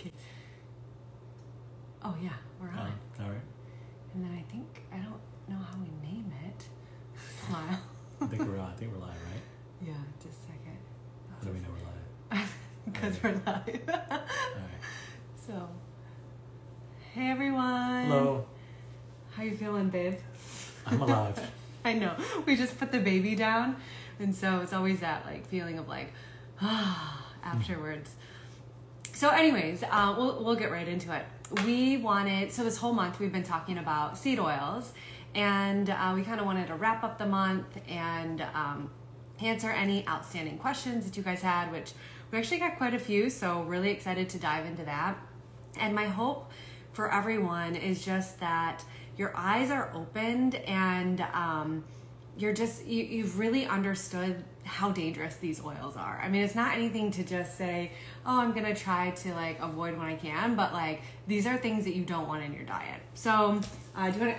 Okay. Oh yeah, we're on. All right. And then I don't know how we name it. Smile. I think we're live, right? Yeah, just a second. How do we know we're live? Because we're live. All right. So, hey everyone. Hello. How you feeling, babe? I'm alive. I know. We just put the baby down, and so it's always that like feeling of like afterwards. So anyways, we'll get right into it. So this whole month we've been talking about seed oils, and we kind of wanted to wrap up the month and answer any outstanding questions that you guys had, which we actually got quite a few, so really excited to dive into that. And my hope for everyone is just that your eyes are opened and you've really understood how dangerous these oils are. I mean, it's not anything to just say, oh, I'm gonna try to like avoid when I can, but like these are things that you don't want in your diet. So do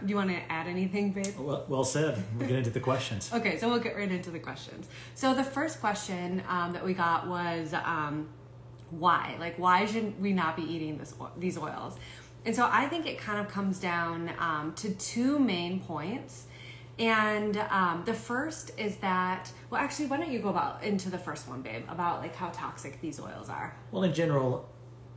you want to add anything, babe? Well said. We'll get into the questions. Okay, so we'll get right into the questions. So the first question that we got was why? Like, why should we not be eating these oils? And so I think it kind of comes down to two main points. And the first is that, well, actually, why don't you go into the first one, babe, about like how toxic these oils are? Well, in general,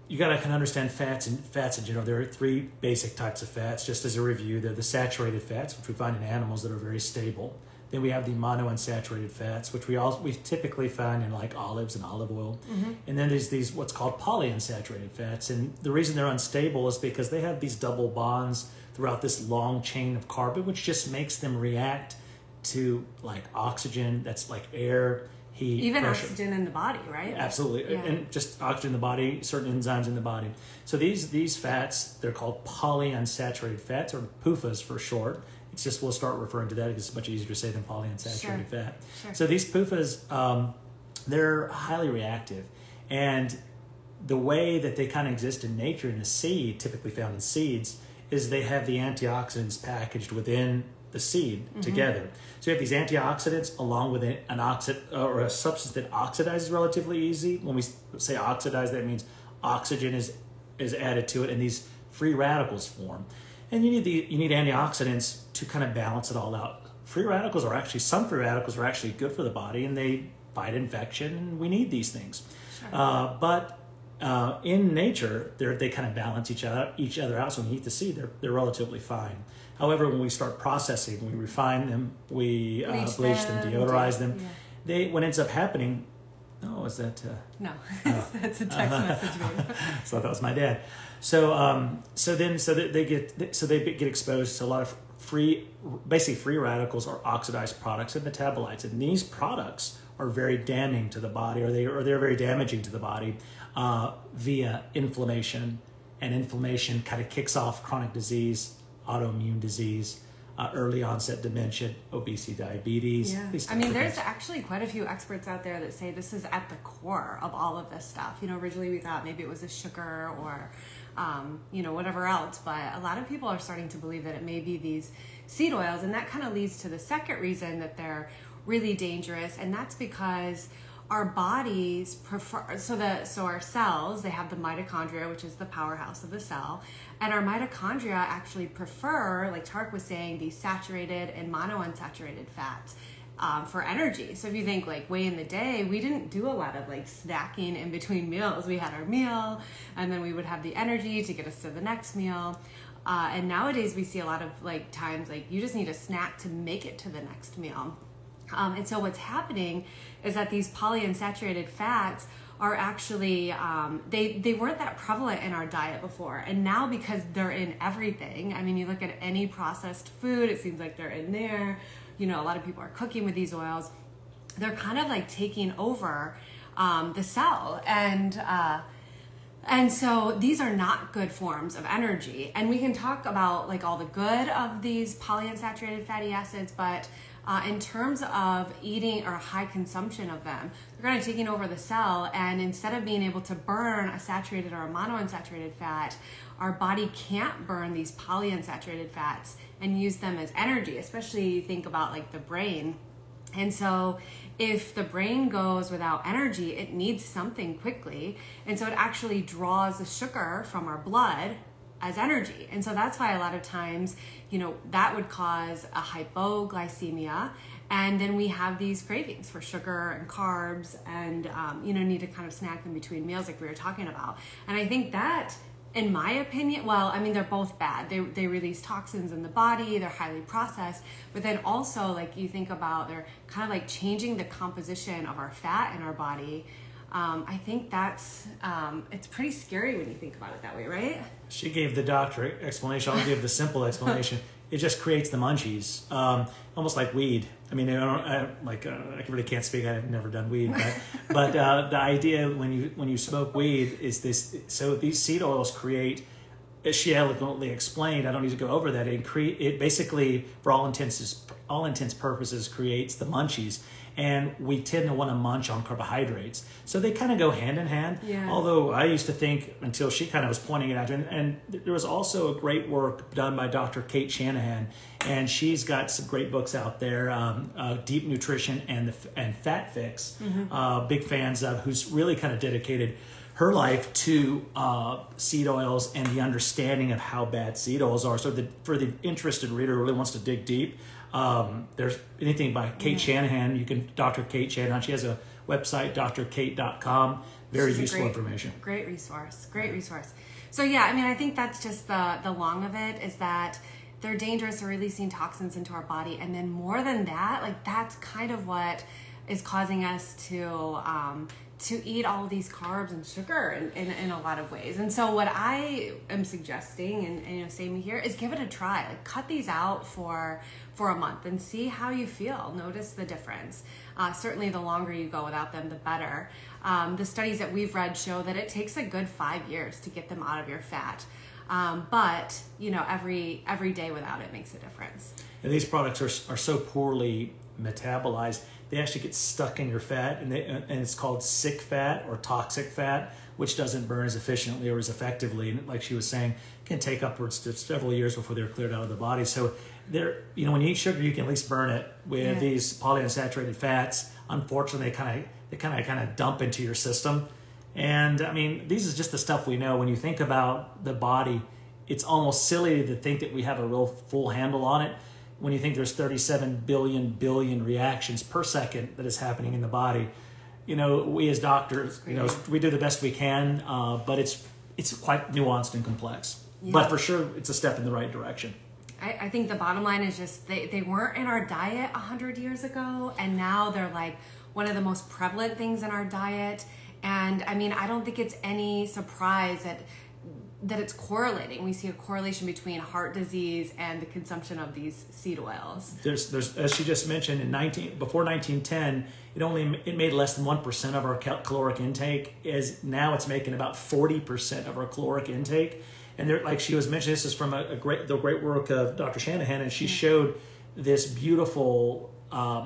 you got to kind of understand fats in general. There are three basic types of fats. Just as a review, they're the saturated fats, which we find in animals that are very stable. Then we have the monounsaturated fats, which we typically find in like olives and olive oil. Mm-hmm. And then there's these what's called polyunsaturated fats. And the reason they're unstable is because they have these double bonds throughout this long chain of carbon, which just makes them react to like oxygen, that's like air, heat, even pressure. Oxygen in the body, right? Absolutely. Yeah. And just oxygen in the body, certain enzymes in the body. So these fats, they're called polyunsaturated fats, or PUFAs for short. It's just, we'll start referring to that because it's much easier to say than polyunsaturated fat. Sure. So these PUFAs, they're highly reactive. And the way that they kind of exist in nature in a seed, typically found in seeds, is they have the antioxidants packaged within the seed together. So you have these antioxidants along with a substance that oxidizes relatively easy. When we say oxidize, that means oxygen is added to it and these free radicals form. And you need antioxidants to kind of balance it all out. Some free radicals are actually good for the body and they fight infection, and we need these things. Sure. But in nature, they kind of balance each other out. So when you eat the seed, they're relatively fine. However, when we start processing, we refine them, we bleach them, deodorize them. Yeah. What ends up happening? Oh, is that? No, that's a text message. So that was my dad. So they get exposed to a lot of free radicals or oxidized products and metabolites, and these products are very damning to the body, or they're very damaging to the body via inflammation, and inflammation kind of kicks off chronic disease, autoimmune disease, early onset dementia, obesity, diabetes. Yeah. I mean, there's actually quite a few experts out there that say this is at the core of all of this stuff. You know, originally we thought maybe it was a sugar or whatever else, but a lot of people are starting to believe that it may be these seed oils, and that kind of leads to the second reason that they're really dangerous, and that's because our bodies prefer, so our cells, they have the mitochondria, which is the powerhouse of the cell, and our mitochondria actually prefer, like Tarek was saying, these saturated and monounsaturated fats for energy. So if you think like way in the day, we didn't do a lot of like snacking in between meals. We had our meal and then we would have the energy to get us to the next meal. And nowadays we see a lot of like times like you just need a snack to make it to the next meal. And so what's happening is that these polyunsaturated fats are actually, they weren't that prevalent in our diet before. And now because they're in everything, I mean, you look at any processed food, it seems like they're in there. You know, a lot of people are cooking with these oils. They're kind of like taking over the cell. And so these are not good forms of energy. And we can talk about like all the good of these polyunsaturated fatty acids, but in terms of eating or high consumption of them, they're kind of taking over the cell, and instead of being able to burn a saturated or a monounsaturated fat, our body can't burn these polyunsaturated fats and use them as energy. Especially you think about like the brain, And so if the brain goes without energy, it needs something quickly. And so it actually draws the sugar from our blood as energy. And so that's why a lot of times, you know, that would cause a hypoglycemia. And then we have these cravings for sugar and carbs and, you know, need to kind of snack in between meals like we were talking about. And I think that, in my opinion, well, I mean, they're both bad. They release toxins in the body, they're highly processed, but then also, like, you think about, they're kind of like changing the composition of our fat in our body. I think that's, it's pretty scary when you think about it that way, right? She gave the doctor explanation. I'll give the simple explanation. It just creates the munchies, almost like weed. I mean, I really can't speak. I've never done weed, but the idea when you smoke weed is this. So these seed oils create, as she eloquently explained, I don't need to go over that. It basically, for all intents purposes, creates the munchies. And we tend to want to munch on carbohydrates. So they kind of go hand in hand. Yeah. Although I used to think, until she kind of was pointing it out, and there was also a great work done by Dr. Kate Shanahan, and she's got some great books out there, Deep Nutrition and Fat Fix, big fans of, who's really kind of dedicated her life to seed oils and the understanding of how bad seed oils are. So for the interested reader who really wants to dig deep, there's anything by Kate Shanahan. You can, Dr. Kate Shanahan, she has a website, drkate.com. Very useful information. Great resource. So yeah, I mean, I think that's just the long of it, is that they're dangerous, they're releasing toxins into our body. And then more than that, like, that's kind of what is causing us to eat all of these carbs and sugar in a lot of ways. And so what I am suggesting, and you know, same here, is give it a try. Like, cut these out for a month and see how you feel. Notice the difference. Certainly the longer you go without them, the better. The studies that we've read show that it takes a good 5 years to get them out of your fat. But you know, every day without it makes a difference. And these products are so poorly metabolized, they actually get stuck in your fat, and it's called sick fat or toxic fat, which doesn't burn as efficiently or as effectively. And like she was saying, can take upwards to several years before they're cleared out of the body. So you know, when you eat sugar, you can at least burn it. With these polyunsaturated fats, unfortunately, they kind of dump into your system. And I mean, these is just the stuff we know. When you think about the body, it's almost silly to think that we have a real full handle on it. When you think there's 37 billion reactions per second that is happening in the body, you know, we as doctors, you know, we do the best we can, but it's quite nuanced and complex. Yeah. But for sure, it's a step in the right direction. I think the bottom line is just they weren't in our diet 100 years ago, and now they're like one of the most prevalent things in our diet. And I mean, I don't think it's any surprise that it's correlating. We see a correlation between heart disease and the consumption of these seed oils. There's as she just mentioned, before 1910, it made less than 1% of our caloric intake. Now it's making about 40% of our caloric intake. And there, like she was mentioning, this is from the great work of Dr. Shanahan, and she showed this beautiful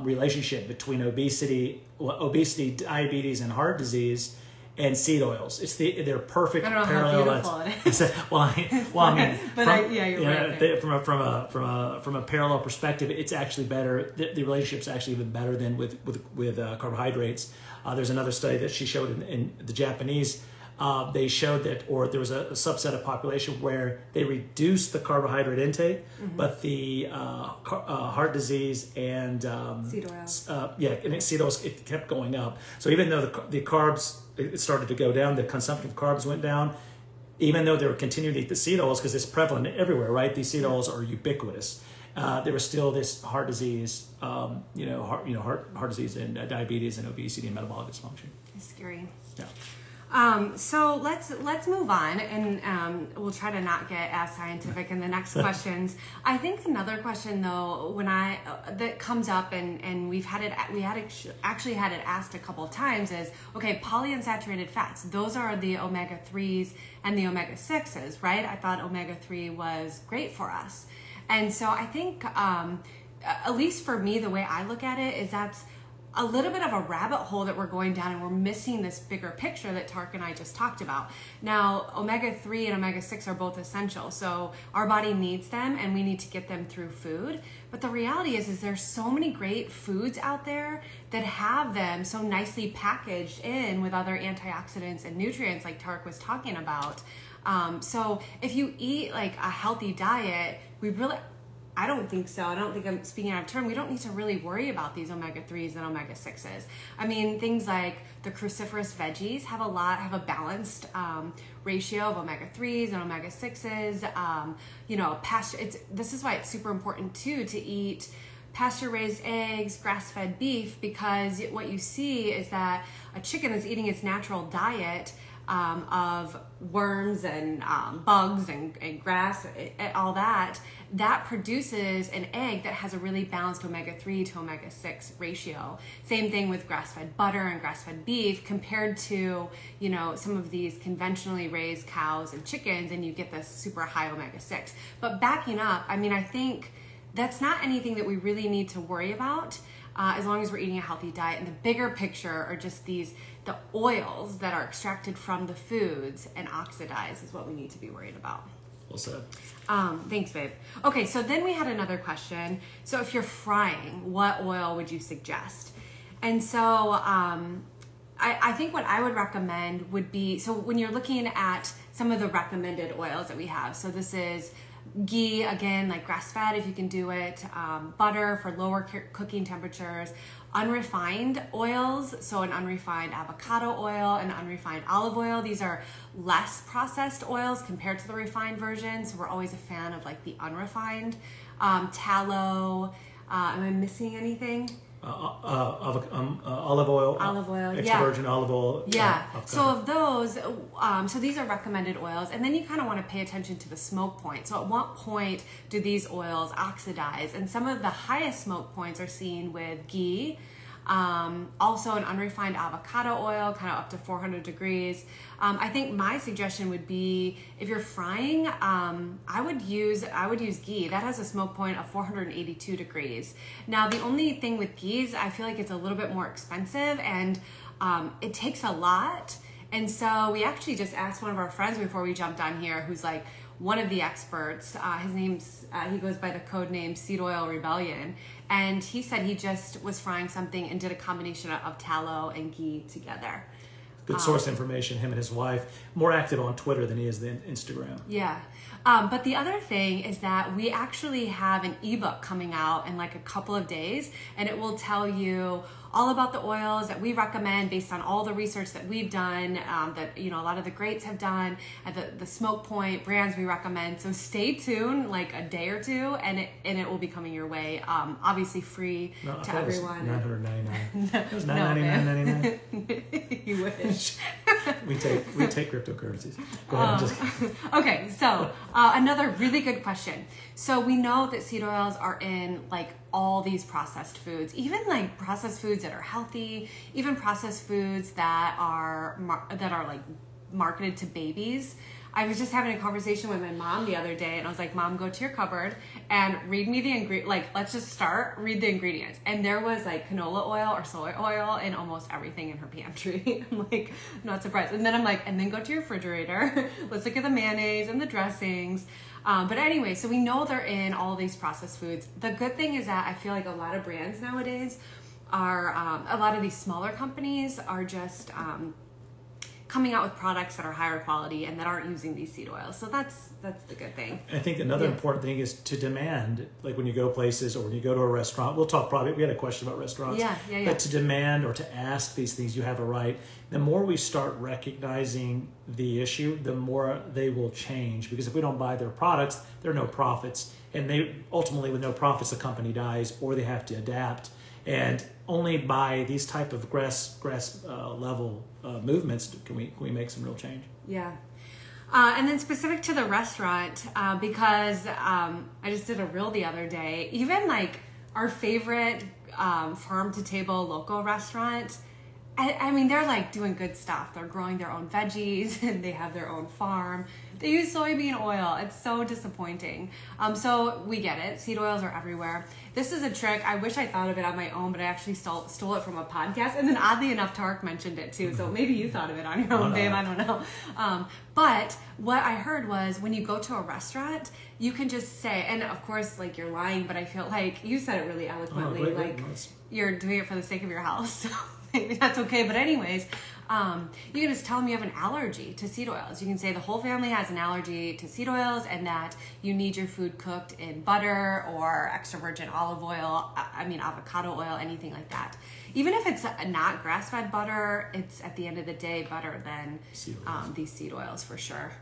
relationship between obesity, diabetes, and heart disease, and seed oils. They're perfect parallel. How beautiful it is. You're right. From a parallel perspective, it's actually better. The relationship's actually even better than with carbohydrates. There's another study that she showed in the Japanese. They showed that, or there was a subset of population where they reduced the carbohydrate intake, but the heart disease and seed oils, seed oils, it kept going up. So even though the carbs, it started to go down, the consumption of carbs went down, even though they were continuing to eat the seed oils, because it's prevalent everywhere, right? These seed oils are ubiquitous. There was still this heart disease, heart disease and diabetes and obesity and metabolic dysfunction. It's scary. Yeah. So let's move on, and we'll try to not get as scientific in the next questions. I think another question though, that comes up, and we actually had it asked a couple of times, is okay, polyunsaturated fats. Those are the omega-3s and the omega-6s, right? I thought omega-3 was great for us, and so I think at least for me, the way I look at it is that's a little bit of a rabbit hole that we're going down, and we're missing this bigger picture that Tark and I just talked about. Now, omega-3 and omega-6 are both essential, so our body needs them and we need to get them through food. But the reality is there's so many great foods out there that have them so nicely packaged in with other antioxidants and nutrients like Tark was talking about. So if you eat like a healthy diet, I don't think so. I don't think I'm speaking out of turn. We don't need to really worry about these omega-3s and omega-6s. I mean, things like the cruciferous veggies have a balanced ratio of omega-3s and omega-6s. This is why it's super important too to eat pasture-raised eggs, grass-fed beef, because what you see is that a chicken is eating its natural diet of worms and bugs and grass, all that produces an egg that has a really balanced omega-3 to omega-6 ratio. Same thing with grass-fed butter and grass-fed beef compared to, some of these conventionally raised cows and chickens, and you get this super high omega-6. But backing up, I think that's not anything that we really need to worry about as long as we're eating a healthy diet. And the bigger picture are just the oils that are extracted from the foods and oxidized is what we need to be worried about. Well said. Thanks, babe. Okay, so then we had another question. So if you're frying, what oil would you suggest? And so I think what I would recommend would be, so when you're looking at some of the recommended oils that we have, so this is ghee, again, like grass-fed if you can do it, butter for lower cooking temperatures, unrefined oils, so an unrefined avocado oil and unrefined olive oil. These are less processed oils compared to the refined version, so we're always a fan of like the unrefined. Tallow, am I missing anything? Olive oil. Olive oil, extra virgin olive oil. Yeah. So of those, so these are recommended oils, and then you kind of want to pay attention to the smoke point. So at what point do these oils oxidize? And some of the highest smoke points are seen with ghee, also an unrefined avocado oil, kind of up to 400 degrees. I think my suggestion would be if you're frying, I would use ghee. That has a smoke point of 482 degrees. Now, the only thing with ghee is I feel like it's a little bit more expensive and it takes a lot. And so we actually just asked one of our friends before we jumped on here, who's like one of the experts. His name's, he goes by the code name Seed Oil Rebellion. And he said he just was frying something and did a combination of tallow and ghee together. Good source information, him and his wife. More active on Twitter than he is on Instagram. Yeah. But the other thing is that we actually have an ebook coming out in like a couple of days, and it will tell you all about the oils that we recommend based on all the research that we've done, that a lot of the greats have done, at the smoke point brands we recommend. So stay tuned, like a day or two, and it will be coming your way. Obviously free to everyone. $999. It was $999.99. You wish. we take cryptocurrencies. Go ahead. Just okay, so another really good question. So we know that seed oils are in like all these processed foods, even like processed foods that are healthy, even processed foods that are like marketed to babies. I was just having a conversation with my mom the other day, and I was like, Mom, go to your cupboard and read me the ingredients. Like, let's just read the ingredients. And there was like canola oil or soy oil in almost everything in her pantry. I'm like, not surprised. And then I'm like, and then go to your refrigerator. Let's look at the mayonnaise and the dressings. But anyway, so we know they're in all these processed foods. The good thing is that I feel like a lot of brands nowadays are, a lot of these smaller companies are just coming out with products that are higher quality and that aren't using these seed oils. So that's the good thing. I think another important thing is to demand, like when you go places or when you go to a restaurant, we'll talk probably, we had a question about restaurants. Yeah. But to demand or to ask these things, you have a right. The more we start recognizing the issue, the more they will change. Because if we don't buy their products, there are no profits. And they ultimately, with no profits, the company dies or they have to adapt. And only by these type of grass level movements can we make some real change. Yeah. And then specific to the restaurant, because I just did a reel the other day, even like our favorite farm to table local restaurant, I mean, they're like doing good stuff. They're growing their own veggies and they have their own farm. They use soybean oil. It's so disappointing. So we get it. Seed oils are everywhere. This is a trick. I wish I thought of it on my own, but I actually stole it from a podcast. And then oddly enough, Tarek mentioned it too. So maybe you thought of it on your own, babe. I don't know. But what I heard was when you go to a restaurant, you can just say, and of course, like you're lying, but I feel like you said it really eloquently. You're doing it for the sake of your house. So maybe that's okay. But anyways, you can just tell them you have an allergy to seed oils. You can say the whole family has an allergy to seed oils and that you need your food cooked in butter or extra virgin olive oil, avocado oil, anything like that. Even if it's not grass-fed butter, it's at the end of the day better than these seed oils for sure.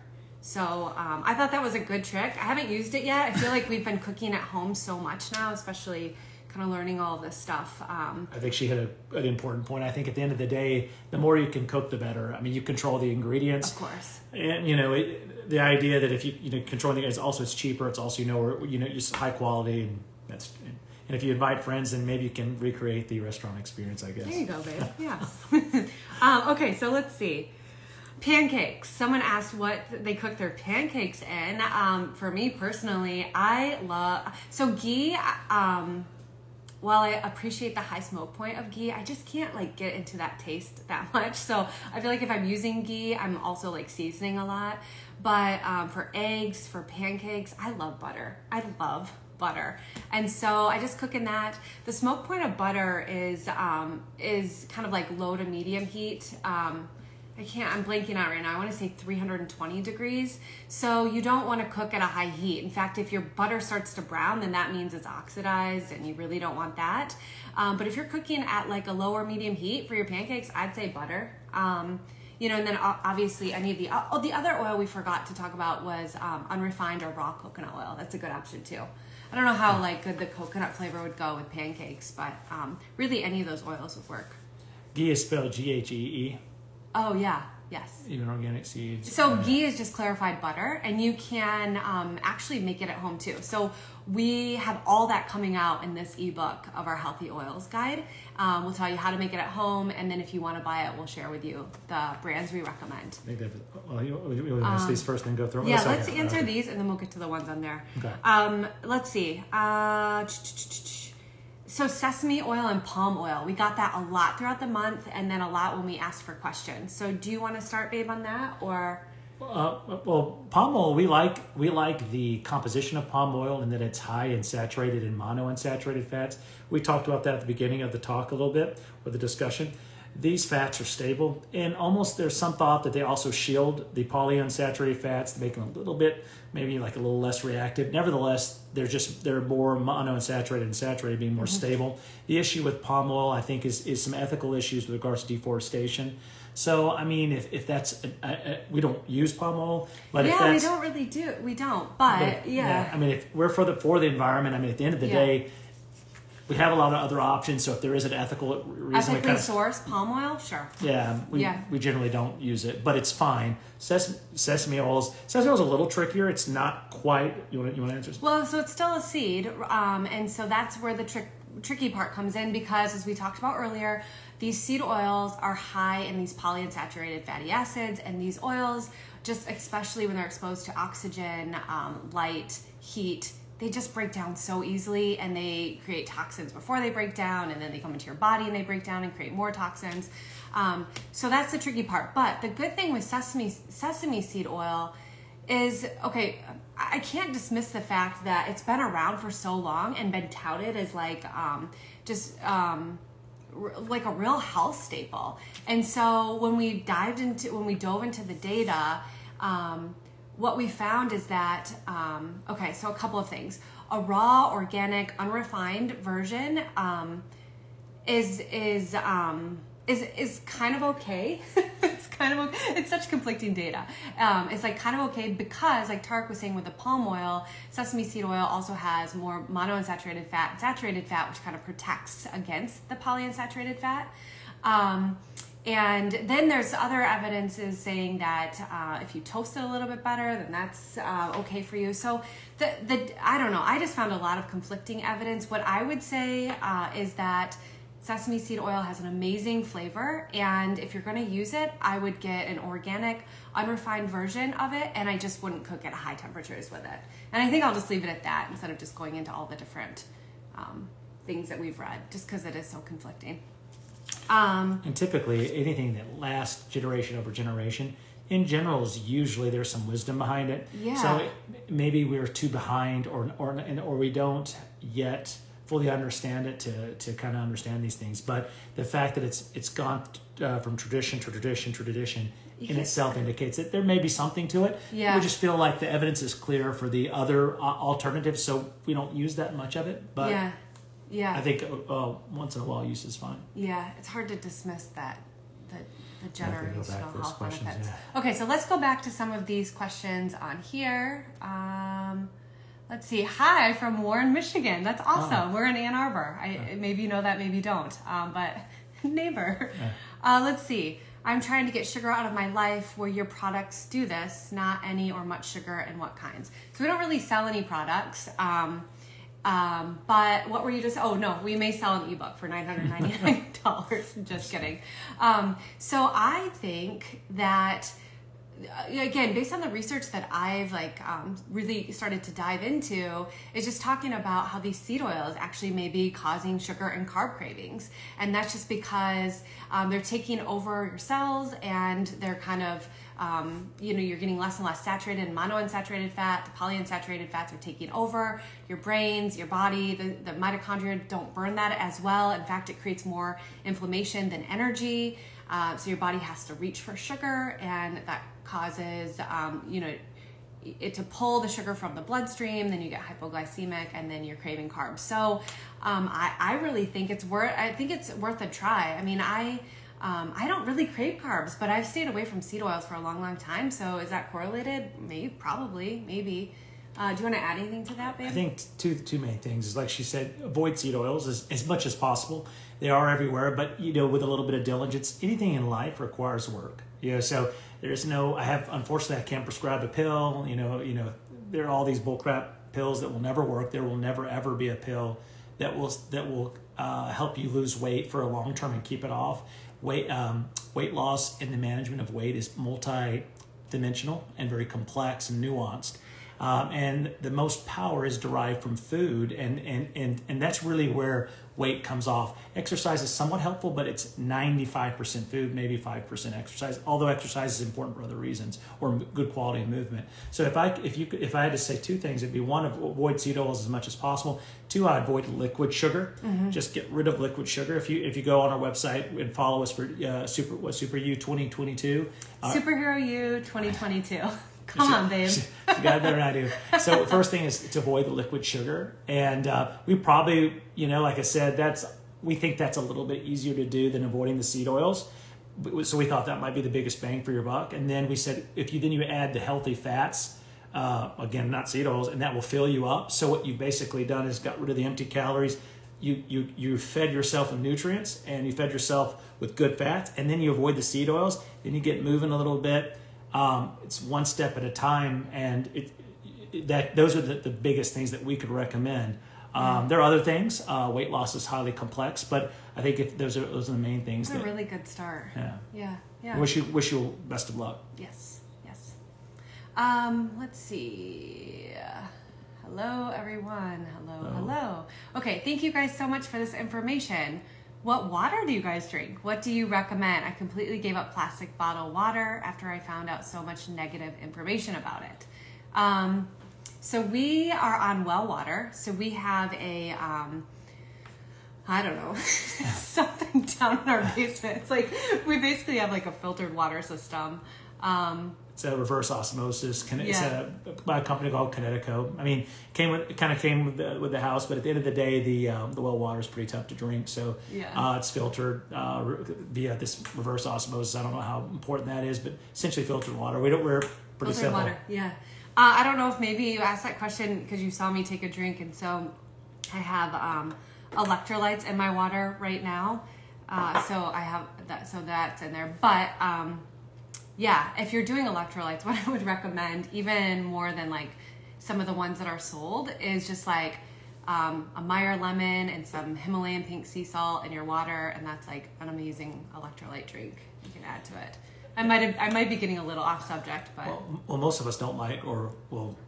So I thought that was a good trick. I haven't used it yet. I feel like we've been cooking at home so much now, especially kind of learning all this stuff. I think she hit an important point. I think at the end of the day, the more you can cook, the better. I mean, you control the ingredients. Of course. And, the idea that if you control the ingredients, also it's cheaper. It's also, just high quality. And if you invite friends, then maybe you can recreate the restaurant experience, I guess. There you go, babe. Yes. Okay, so let's see. Pancakes. Someone asked what they cook their pancakes in. For me personally, I love... So ghee... while I appreciate the high smoke point of ghee, I just can't get into that taste that much. So I feel like if I'm using ghee, I'm also seasoning a lot. But for eggs, for pancakes, I love butter. I love butter. And so I just cook in that. The smoke point of butter is kind of low to medium heat. I'm blanking out right now. I want to say 320 degrees. So you don't want to cook at a high heat. In fact, if your butter starts to brown, then that means it's oxidized and you really don't want that. But if you're cooking at a lower medium heat for your pancakes, I'd say butter. And then obviously any of the other oil we forgot to talk about was unrefined or raw coconut oil. That's a good option too. I don't know how good the coconut flavor would go with pancakes, but really any of those oils would work. Ghee is spelled Ghee. Oh, yeah. Yes. Even organic seeds. So ghee is just clarified butter, and you can actually make it at home too. So we have all that coming out in this ebook of our Healthy Oils Guide. We'll tell you how to make it at home, and then if you want to buy it, we'll share with you the brands we recommend. I think you answer these first and then go through them. Yeah, let's answer these, and then we'll get to the ones on there. Okay. Let's see. So sesame oil and palm oil, we got that a lot throughout the month, and then a lot when we asked for questions. So do you want to start, babe, on that, or? Well, palm oil, we like the composition of palm oil and that it's high in saturated and monounsaturated fats. We talked about that at the beginning of the talk a little bit, or the discussion. These fats are stable, and almost there's some thought that they also shield the polyunsaturated fats to make them a little bit, maybe a little less reactive. Nevertheless, they're more monounsaturated and saturated, being more stable. The issue with palm oil, I think, is some ethical issues with regards to deforestation. So, I mean, if that's, we don't use palm oil, but if that's... We don't, but yeah. I mean, if we're for the environment, I mean, at the end of the day, we have a lot of other options, so if there is an ethical reason... Ethically sourced palm oil? Sure. Yeah, we generally don't use it, but it's fine. Sesame oil is a little trickier. It's not quite... You want to answer? Well, so it's still a seed, and so that's where the tricky part comes in, because as we talked about earlier, these seed oils are high in these polyunsaturated fatty acids, and these oils, just especially when they're exposed to oxygen, light, heat, they just break down so easily, and they create toxins before they break down, and then they come into your body and they break down and create more toxins. So that's the tricky part. But the good thing with sesame seed oil is, okay, I can't dismiss the fact that it's been around for so long and been touted as like a real health staple. And so when we dove into the data, what we found is that, so a couple of things. A raw, organic, unrefined version is kind of okay. It's kind of okay. It's such conflicting data. It's kind of okay because, like Tarek was saying with the palm oil, sesame seed oil also has more monounsaturated fat and saturated fat, which kind of protects against the polyunsaturated fat. And then there's other evidences saying that if you toast it a little bit better, then that's okay for you. So I don't know. I just found a lot of conflicting evidence. What I would say is that Sesame seed oil has an amazing flavor, and if you're going to use it, I would get an organic, unrefined version of it, and I just wouldn't cook at high temperatures with it. And I think I'll just leave it at that instead of just going into all the different things that we've read, just because it is so conflicting. And typically, anything that lasts generation over generation, in general, is usually there's some wisdom behind it. Yeah. So maybe we're too behind, or we don't yet fully understand it to kind of understand these things. But the fact that it's gone from tradition to tradition to tradition in itself indicates that there may be something to it. Yeah. We just feel like the evidence is clear for the other alternatives, so we don't use that much of it. But yeah. I think once in a while use is fine. Yeah, it's hard to dismiss that the generational health benefits. Yeah. Okay, so let's go back to some of these questions on here. Let's see. Hi from Warren, Michigan. That's awesome. We're in Ann Arbor. Maybe you know that, maybe you don't. But neighbor. Yeah. Let's see. I'm trying to get sugar out of my life. Will your products do this? Not any or much sugar, and what kinds? So we don't really sell any products. But what were you just, oh no, we may sell an ebook for $999. Just kidding. So I think that, again, based on the research that I've really started to dive into, is just talking about how these seed oils actually may be causing sugar and carb cravings. And that's just because they're taking over your cells, and they're kind of, you're getting less and less saturated and monounsaturated fat. The polyunsaturated fats are taking over your brains, your body. The mitochondria don't burn that as well. In fact, it creates more inflammation than energy. So your body has to reach for sugar, and that causes, it to pull the sugar from the bloodstream. Then you get hypoglycemic, and then you're craving carbs. So I really think it's worth a try. I mean, I don't really crave carbs, but I've stayed away from seed oils for a long, long time. So is that correlated? Maybe, probably, maybe. Do you want to add anything to that, babe? I think two main things is, like she said, avoid seed oils as much as possible. They are everywhere, but with a little bit of diligence. Anything in life requires work. So there's unfortunately, I can't prescribe a pill. There are all these bullcrap pills that will never work. There will never ever be a pill that will help you lose weight for a long term and keep it off. Weight loss and the management of weight is multi-dimensional and very complex and nuanced. And the most power is derived from food, and that's really where weight comes off. Exercise is somewhat helpful, but it's 95% food, maybe 5% exercise, although exercise is important for other reasons, or good quality of movement. So if I had to say two things, it'd be one, avoid seed oils as much as possible. Two, I'd avoid liquid sugar. Mm-hmm. Just get rid of liquid sugar. If you go on our website and follow us for SuperHero 2022. SuperHero U 2022. Come on, babe. You got better than I do. So the first thing is to avoid the liquid sugar. And we probably, like I said, we think that's a little bit easier to do than avoiding the seed oils. So we thought that might be the biggest bang for your buck. And then we said, if you add the healthy fats, again, not seed oils, and that will fill you up. So what you've basically done is got rid of the empty calories. You fed yourself with nutrients, and you fed yourself with good fats, and then you avoid the seed oils. Then you get moving a little bit. It's one step at a time, and those are the biggest things that we could recommend. There are other things. Weight loss is highly complex, but I think those are the main things. It's a really good start. Yeah. Wish you best of luck. Yes. Let's see. Hello, everyone. Hello. Okay, thank you guys so much for this information. What water do you guys drink? What do you recommend? I completely gave up plastic bottle water after I found out so much negative information about it. So we are on well water. So we have a, I don't know, something down in our basement. It's like, we basically have like a filtered water system. It's a reverse osmosis. It's by a company called Katecom. I mean, came with the house, but at the end of the day, the well water is pretty tough to drink. So it's filtered via this reverse osmosis. I don't know how important that is, but essentially filtered water. We're pretty simple. Water, yeah. I don't know if maybe you asked that question because you saw me take a drink, and so I have electrolytes in my water right now. So I have that. So that's in there, but. Yeah, if you're doing electrolytes, what I would recommend, even more than like some of the ones that are sold, is just like a Meyer lemon and some Himalayan pink sea salt in your water, and that's like an amazing electrolyte drink you can add to it. I might be getting a little off subject, but well, most of us don't like,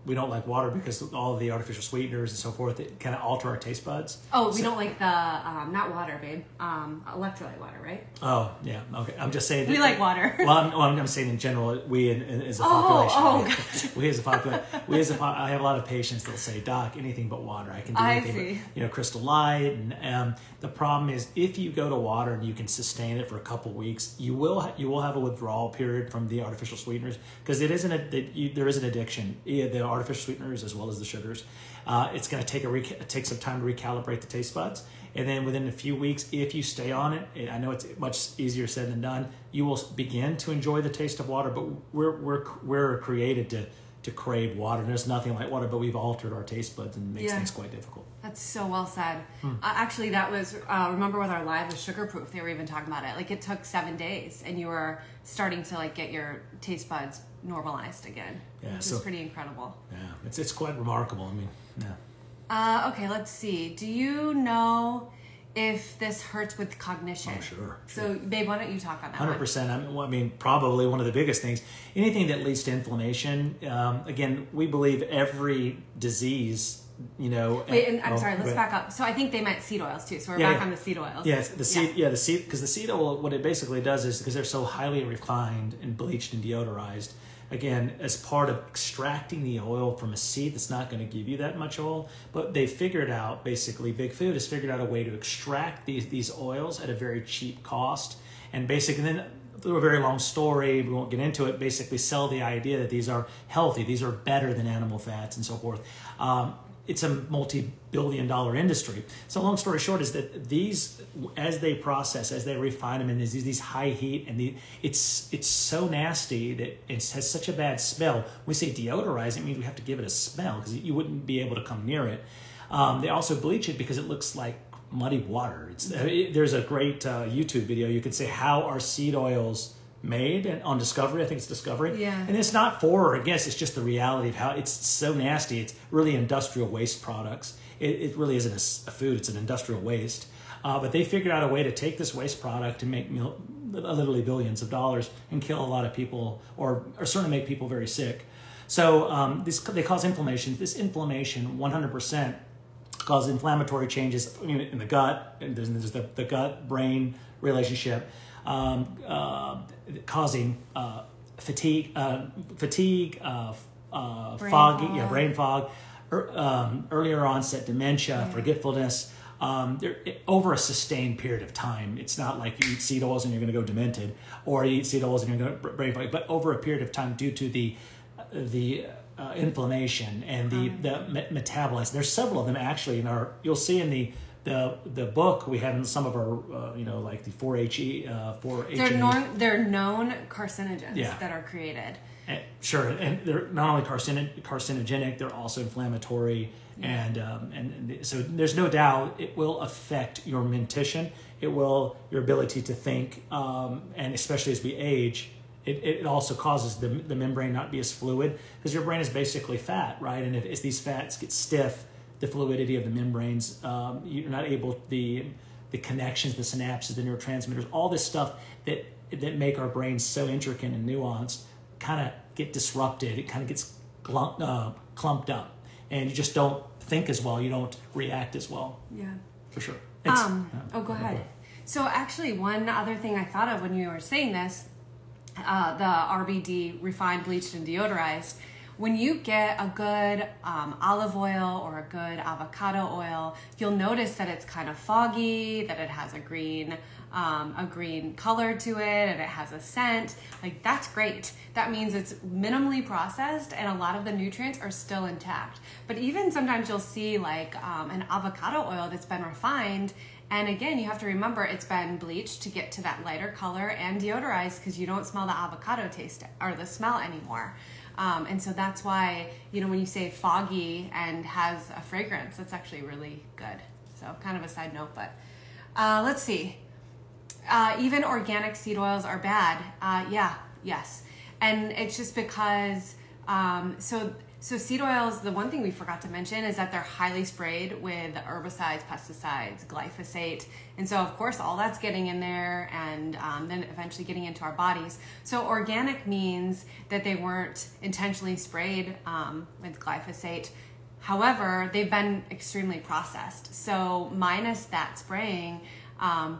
we don't like water because all of the artificial sweeteners and so forth, it kind of alter our taste buds. Oh, we don't like the not water, babe. Electrolyte water, right? Oh, yeah. Okay, I'm just saying. We like water. Well, I'm saying in general, we as a population. Gotcha. We as a population. I have a lot of patients that'll say, "Doc, anything but water. I can do anything but, Crystal Light." And the problem is, if you go to water and you can sustain it for a couple weeks, you will have a withdrawal period from the artificial sweeteners, because there is an addiction. The artificial sweeteners as well as the sugars. It's going to take some time to recalibrate the taste buds, and then within a few weeks, if you stay on it, I know it's much easier said than done. You will begin to enjoy the taste of water, but we're created to crave water. There's nothing like water, but we've altered our taste buds and it makes things quite difficult. That's so well said. Actually, that was, remember with our live with Sugar Proof, they were even talking about it. Like it took 7 days and you were starting to like get your taste buds normalized again. Yeah, which is pretty incredible. Yeah, it's quite remarkable. I mean, yeah. Okay, let's see. Do you know if this hurts with cognition? Oh, sure. So, babe, why don't you talk on that 100%. I mean, probably one of the biggest things, anything that leads to inflammation. Again, we believe every disease, Wait, and I'm sorry, let's back up. So I think they meant seed oils too. So we're back on the seed oils. Yes, the seed, because the seed oil, what it basically does is, because they're so highly refined and bleached and deodorized, again, as part of extracting the oil from a seed that's not going to give you that much oil, but they figured out, basically, Big Food has figured out a way to extract these oils at a very cheap cost, and basically then, through a very long story, we won't get into it, basically sell the idea that these are healthy, these are better than animal fats and so forth. It's a multi-billion-dollar industry. So long story short is that these, as they process, as they refine them in these high heat, and it's so nasty that it has such a bad smell. When we say deodorize, it means we have to give it a smell because you wouldn't be able to come near it. They also bleach it because it looks like muddy water. There's a great YouTube video. You could say, how are seed oils made, and on Discovery, I think it's Discovery. Yeah. And it's not for or against, it's just the reality of how it's so nasty. It's really industrial waste products. It really isn't a food, it's an industrial waste. But they figured out a way to take this waste product and make literally billions of dollars and kill a lot of people, or certainly make people very sick. So they cause inflammation. This inflammation, 100%, causes inflammatory changes in the gut. And there's the gut-brain relationship. Causing fatigue, brain fog, earlier onset dementia, forgetfulness, over a sustained period of time. It's not like you eat seed oils and you're going to go demented, or you eat seed oils and you're going to brain fog, but over a period of time due to the inflammation and the metabolites. There's several of them actually you'll see in the book we have in some of our, like the 4-HE. They're known carcinogens that are created. Sure, and they're not only carcinogenic, they're also inflammatory, and so there's no doubt it will affect your mentition. It will, your ability to think, and especially as we age, it also causes the membrane not be as fluid, because your brain is basically fat, right? And if these fats get stiff, the fluidity of the membranes, you're not able, the connections, the synapses, the neurotransmitters, all this stuff that make our brains so intricate and nuanced kind of get disrupted. It kind of gets clumped up, and you just don't think as well. You don't react as well. Yeah, for sure. Go ahead. So actually, one other thing I thought of when you were saying this, the RBD, refined, bleached, and deodorized. When you get a good olive oil or a good avocado oil, you'll notice that it's kind of foggy, that it has a green color to it, and it has a scent. Like, that's great. That means it's minimally processed and a lot of the nutrients are still intact. But even sometimes you'll see like an avocado oil that's been refined, and again, you have to remember it's been bleached to get to that lighter color and deodorized, because you don't smell the avocado taste or the smell anymore. And so that's why, when you say foggy and has a fragrance, that's actually really good. So kind of a side note, but let's see. Even organic seed oils are bad. Yes. And it's just because So seed oils, the one thing we forgot to mention is that they're highly sprayed with herbicides, pesticides, glyphosate. And so, of course, all that's getting in there and then eventually getting into our bodies. So organic means that they weren't intentionally sprayed with glyphosate. However, they've been extremely processed. So minus that spraying,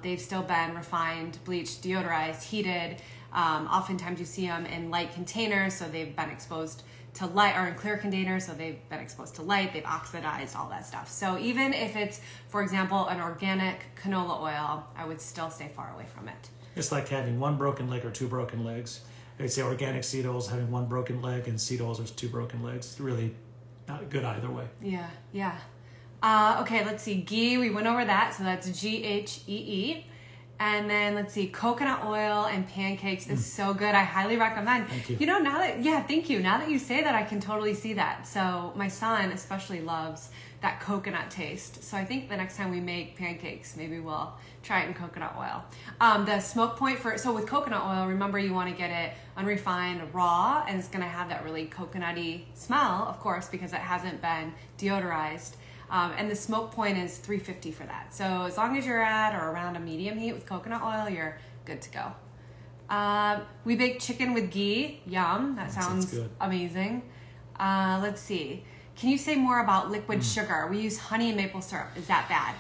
they've still been refined, bleached, deodorized, heated. Oftentimes you see them in light containers, so they've been exposed to light, or in clear containers, so they've been exposed to light, they've oxidized, all that stuff. So even if it's, for example, an organic canola oil, I would still stay far away from it. It's like having one broken leg or two broken legs. They'd say organic seed oils having one broken leg and seed oils with two broken legs. It's really not good either way. Yeah. Okay, let's see. Ghee, we went over that, so that's Ghee. And then let's see, coconut oil and pancakes is so good. I highly recommend. Thank you. You know, thank you. Now that you say that, I can totally see that. So my son especially loves that coconut taste. So I think the next time we make pancakes, maybe we'll try it in coconut oil. The smoke point so with coconut oil, remember you want to get it unrefined, raw, and it's going to have that really coconutty smell, of course, because it hasn't been deodorized. And the smoke point is 350 for that. So as long as you're at or around a medium heat with coconut oil, you're good to go. We bake chicken with ghee. Yum. That sounds good. Amazing. Let's see. Can you say more about liquid sugar? We use honey and maple syrup. Is that bad?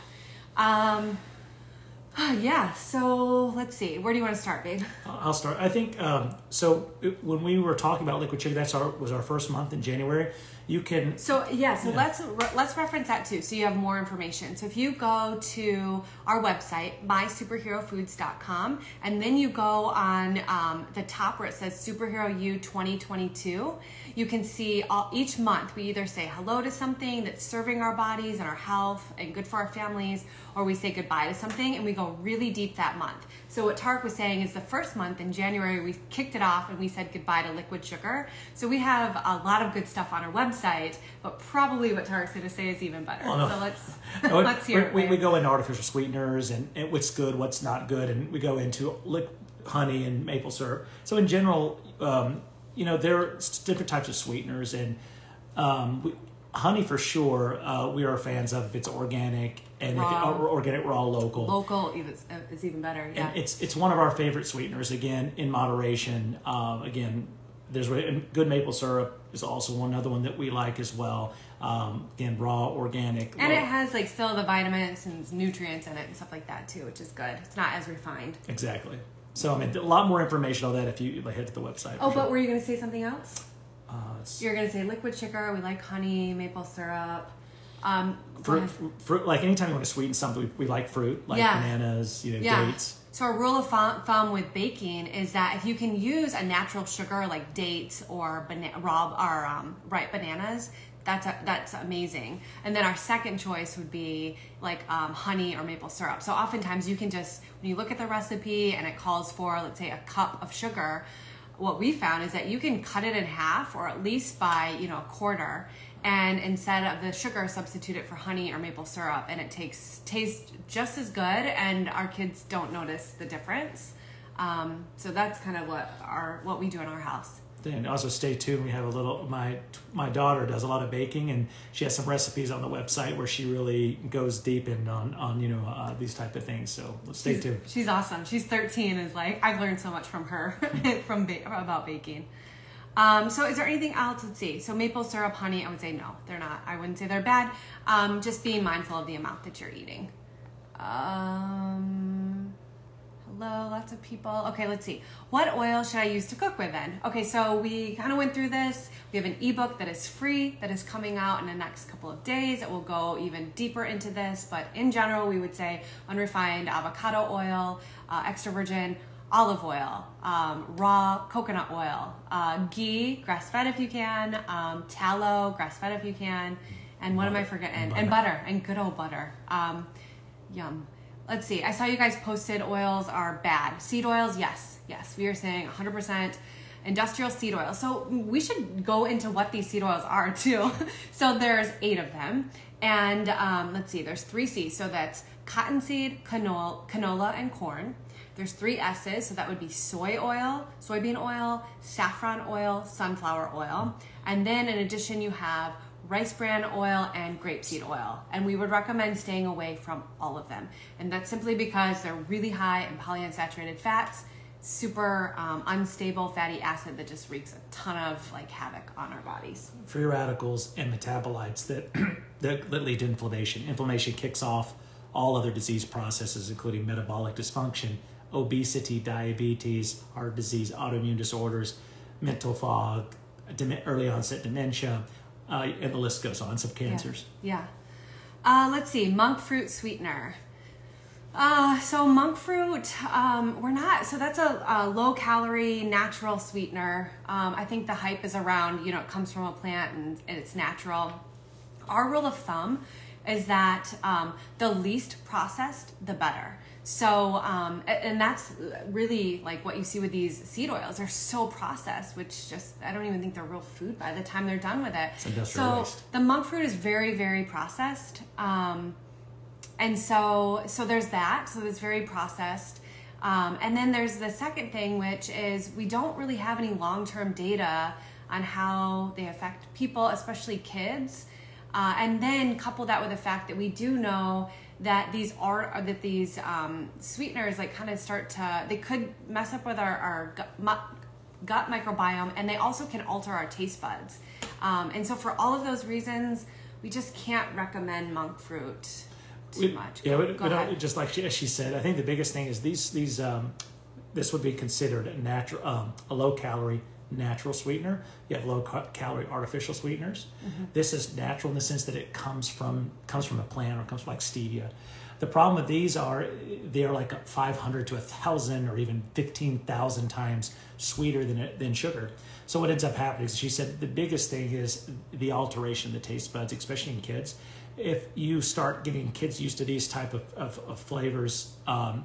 Yeah. So let's see. Where do you want to start, babe? I'll start. I think when we were talking about liquid sugar, was our first month in January. You can. Let's reference that too, so you have more information. So if you go to our website, mysuperherofoods.com, and then you go on the top where it says Superhero U 2022, you can see each month we either say hello to something that's serving our bodies and our health and good for our families, or we say goodbye to something, and we go really deep that month. So what Tarek was saying is the first month in January, we kicked it off and we said goodbye to liquid sugar. So we have a lot of good stuff on our website, but probably what Tarek's going to say is even better. Oh, no. So let's hear it. We go into artificial sweeteners and what's good, what's not good, and we go into honey and maple syrup. So in general, there are different types of sweeteners, and honey for sure, we are fans of if it's organic and organic, raw, local. Local is even better. Yeah. And it's one of our favorite sweeteners. Again, in moderation. Again, there's good maple syrup is also another one that we like as well. Again, raw, organic, and it has still the vitamins and nutrients in it and stuff like that too, which is good. It's not as refined. Exactly. So a lot more information on that if you head to the website. Oh, but were you going to say something else? You're going to say liquid sugar. We like honey, maple syrup. Fruit, like anytime you want to sweeten something, we like fruit, like bananas, dates. So a rule of thumb with baking is that if you can use a natural sugar like dates or ripe bananas, that's amazing. And then our second choice would be honey or maple syrup. So oftentimes you can just, when you look at the recipe and it calls for, let's say, a cup of sugar, what we found is that you can cut it in half or at least by a quarter, and instead of the sugar, substitute it for honey or maple syrup, and it tastes just as good, and our kids don't notice the difference. So that's kind of what we do in our house. And also stay tuned. We have my daughter does a lot of baking, and she has some recipes on the website where she really goes deep in on these type of things. So let's stay tuned. She's awesome. She's 13. I've learned so much from her about baking. So is there anything else? Let's see. So maple syrup, honey, I would say no, they're not. I wouldn't say they're bad. Just being mindful of the amount that you're eating. Hello, lots of people. Okay, let's see. What oil should I use to cook with then? Okay, so we kind of went through this. We have an ebook that is free that is coming out in the next couple of days. It will go even deeper into this, but in general, we would say unrefined avocado oil, extra virgin olive oil, raw coconut oil, ghee, grass-fed if you can, tallow, grass-fed if you can, and what am I forgetting? And butter, and good old butter. Yum. Let's see. I saw you guys posted oils are bad. Seed oils, yes. We are saying 100% industrial seed oil. So we should go into what these seed oils are too. So there's 8 of them. And let's see, there's 3 C's. So that's cottonseed, canola, and corn. There's 3 S's, so that would be soy oil, soybean oil, saffron oil, sunflower oil. And then in addition, you have rice bran oil and grapeseed oil. And we would recommend staying away from all of them. And that's simply because they're really high in polyunsaturated fats, super unstable fatty acid that just wreaks a ton of like havoc on our bodies. Free radicals and metabolites that, that lead to inflammation. Inflammation kicks off all other disease processes, including metabolic dysfunction, obesity, diabetes, heart disease, autoimmune disorders, mental fog, early onset dementia, and the list goes on, some cancers. Yeah. Let's see, monk fruit sweetener. So monk fruit, so that's a low calorie natural sweetener. I think the hype is around, it comes from a plant and it's natural. Our rule of thumb is that the least processed, the better. So, and that's really like what you see with these seed oils. They're so processed, which I don't even think they're real food by the time they're done with it. It's industrial waste. So the monk fruit is very, very processed. And so there's that. So it's very processed. And then there's the second thing, which is we don't really have any long-term data on how they affect people, especially kids. And then couple that with the fact that we do know that these sweeteners like kind of they could mess up with our gut microbiome, and they also can alter our taste buds. And so for all of those reasons, we just can't recommend monk fruit too much. Yeah, we don't, just like she said, I think the biggest thing is this would be considered a natural, a low calorie natural sweetener. You have low calorie artificial sweeteners. Mm-hmm. This is natural in the sense that it comes from a plant, or comes from like stevia. The problem with these are they're like 500 to 1,000 or even 15,000 times sweeter than sugar. So what ends up happening is, she said, the biggest thing is the alteration of the taste buds, especially in kids. If you start getting kids used to these type of flavors,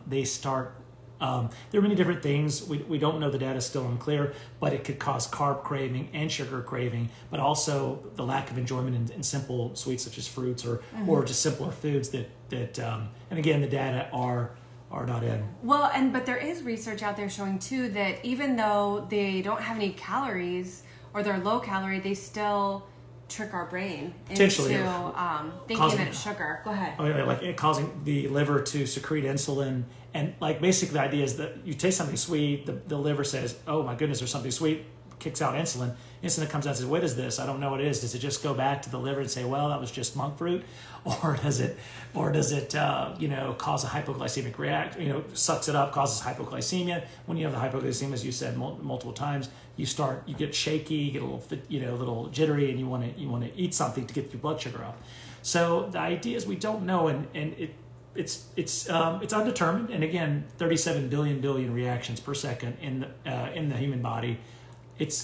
they start. There are many different things. We don't know, the data is still unclear, but it could cause carb craving and sugar craving, but also the lack of enjoyment in simple sweets such as fruits or just simpler foods that and again, the data are not in. Well, but there is research out there showing too that even though they don't have any calories or they're low calorie, they still trick our brain into thinking that it's sugar. Go ahead. Oh yeah, like it causing the liver to secrete insulin, and like basically the idea is that you taste something sweet, the liver says, "Oh my goodness, there's something sweet," kicks out insulin. Insulin comes out and says, "What is this? I don't know what it is." Does it just go back to the liver and say, "Well, that was just monk fruit," or does it cause a hypoglycemic reaction? Sucks it up, causes hypoglycemia. When you have the hypoglycemia, as you said multiple times, you get shaky, you get a little jittery, and you want to eat something to get your blood sugar up. So the idea is we don't know, and it's undetermined. And again, 37 billion reactions per second in the human body.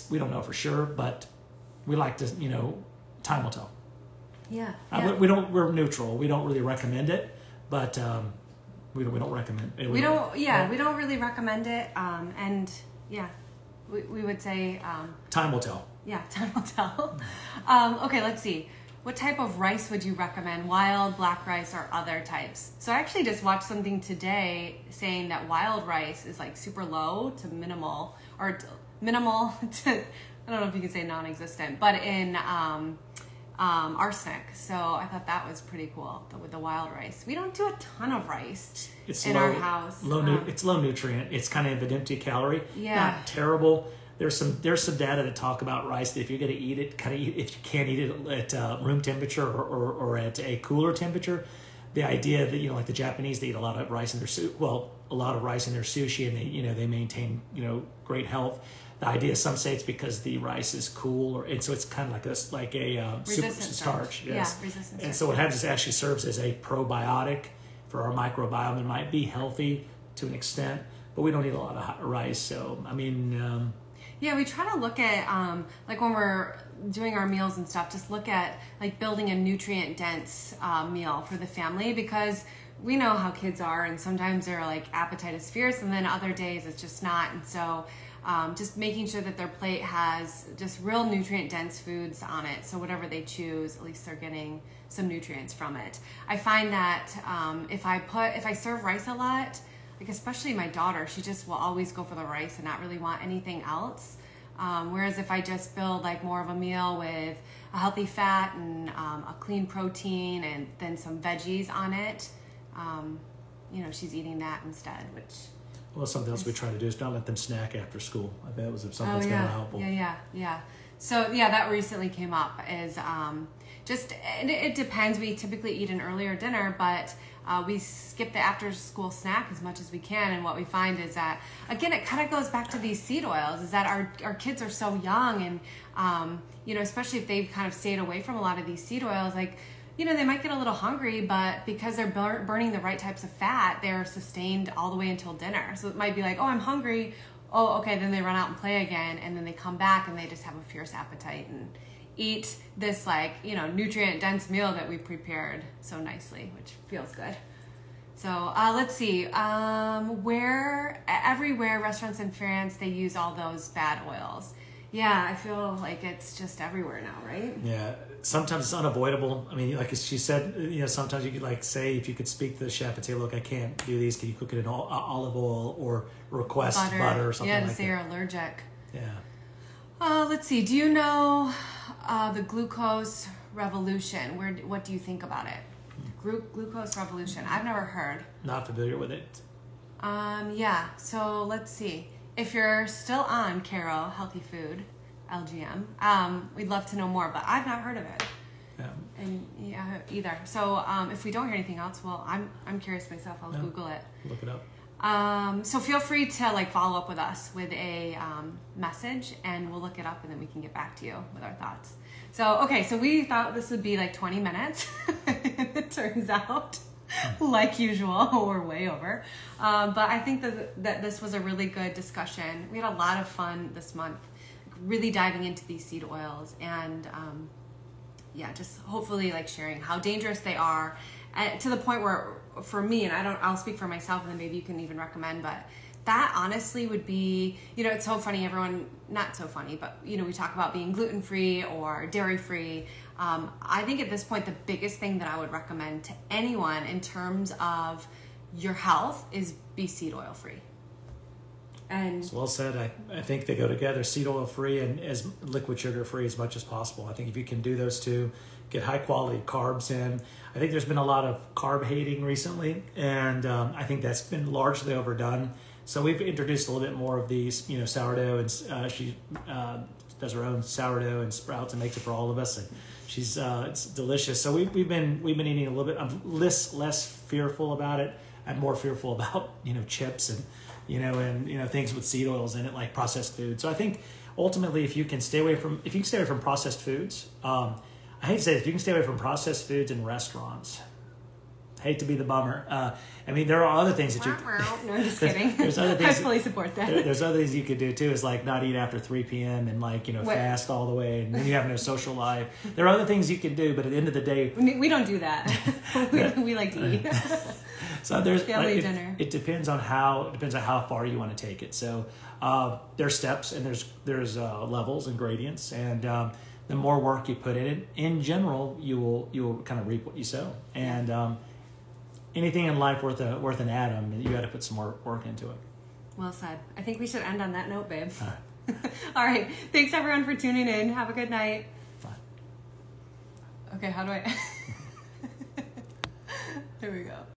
We don't know for sure, but we like to, time will tell. Yeah. We're neutral. We don't really recommend it, but we don't recommend it. We don't really recommend it. And yeah, we would say time will tell. Yeah, time will tell. Okay, let's see. What type of rice would you recommend? Wild, black rice, or other types? So I actually just watched something today saying that wild rice is like super low to minimal, or minimal to, I don't know if you can say non-existent, but in arsenic. So I thought that was pretty cool with the wild rice. We don't do a ton of rice our house. It's low nutrient. It's kind of an empty calorie. Yeah. Not terrible. There's some data that talk about rice that if you're going to eat it, if you can't eat it at room temperature or at a cooler temperature, the idea that like the Japanese, they eat a lot of rice in their sushi, and they maintain great health. The idea, some say it's because the rice is cool, and so it's kind of like a super starch. Yes. Yeah, resistant. And so what happens is it actually serves as a probiotic for our microbiome. It might be healthy to an extent, but we don't eat a lot of rice. So yeah, we try to look at like when we're doing our meals and stuff, just look at like building a nutrient dense meal for the family, because we know how kids are, and sometimes their like appetite is fierce, and then other days it's just not. And so just making sure that their plate has just real nutrient dense foods on it, so whatever they choose, at least they're getting some nutrients from it. I find that if I serve rice a lot, like especially my daughter, she just will always go for the rice and not really want anything else. Whereas if I just build like more of a meal with a healthy fat and a clean protein and then some veggies on it, you know, she's eating that instead, which... Well, something else we try to do is not let them snack after school. I bet it was something that's yeah. going to help them. Yeah. So yeah, that recently came up is just, it depends. We typically eat an earlier dinner, but we skip the after school snack as much as we can. And what we find is that, again, it kind of goes back to these seed oils, is that our kids are so young, and you know, especially if they've kind of stayed away from a lot of these seed oils, like, you know, they might get a little hungry, but because they're burning the right types of fat, they're sustained all the way until dinner. So it might be like, oh, I'm hungry. Oh, okay. Then they run out and play again. And then they come back and they just have a fierce appetite and eat this, like, you know, nutrient dense meal that we prepared so nicely, which feels good. So let's see, everywhere restaurants in France, they use all those bad oils. Yeah, I feel like it's just everywhere now, right? Yeah, sometimes it's unavoidable. I mean, like she said, you know, sometimes you could like say, if you could speak to the chef and say, look, I can't do these. Can you cook it in olive oil or request butter or something like that? Yeah, to say you're allergic. Yeah. Let's see. Do you know the glucose revolution? What do you think about it? Glucose revolution. I've never heard. Not familiar with it. Yeah. So let's see. If you're still on Caro Healthy Food, LGM, we'd love to know more, but I've not heard of it. Yeah. And yeah, either. So if we don't hear anything else, well, I'm curious myself. I'll Google it. Look it up. So feel free to like follow up with us with a message, and we'll look it up, and then we can get back to you with our thoughts. So okay, so we thought this would be like 20 minutes. It turns out, like usual, we're way over. But I think that this was a really good discussion. We had a lot of fun this month, really diving into these seed oils, and yeah, just hopefully like sharing how dangerous they are, to the point where, for me, and I'll speak for myself, and then maybe you can even recommend, but that honestly would be, you know, it's so funny, everyone, not so funny, but you know, we talk about being gluten-free or dairy-free. I think at this point, the biggest thing that I would recommend to anyone in terms of your health is be seed oil free. And it's well said. I think they go together, seed oil free and as liquid sugar free as much as possible. I think if you can do those two, get high quality carbs in. I think there's been a lot of carb hating recently, and I think that's been largely overdone. So we've introduced a little bit more of these, you know, sourdough, and she does her own sourdough and sprouts and makes it for all of us. And she's it's delicious. So we've been eating a little bit. I'm less fearful about it. I'm more fearful about, you know, chips and things with seed oils in it, like processed food. So I think ultimately, if you can stay away from processed foods, I hate to say it, if you can stay away from processed foods in restaurants. Hate to be the bummer. I mean, there are other things that you... No, I'm just kidding. There's other things, I fully support that. There's other things you could do, too, is like not eat after 3 p.m. and like, you know, fast all the way, and then you have no social life. There are other things you can do, but at the end of the day... We don't do that. we like to eat. So there's... Family dinner. It depends on how far you want to take it. So there's steps, and there's levels and gradients, and the more work you put in general, you will kind of reap what you sow. And... anything in life worth an atom, you got to put some more work into it. Well said. I think we should end on that note, babe. All right. All right. Thanks, everyone, for tuning in. Have a good night. Bye. Okay, how do I... There we go.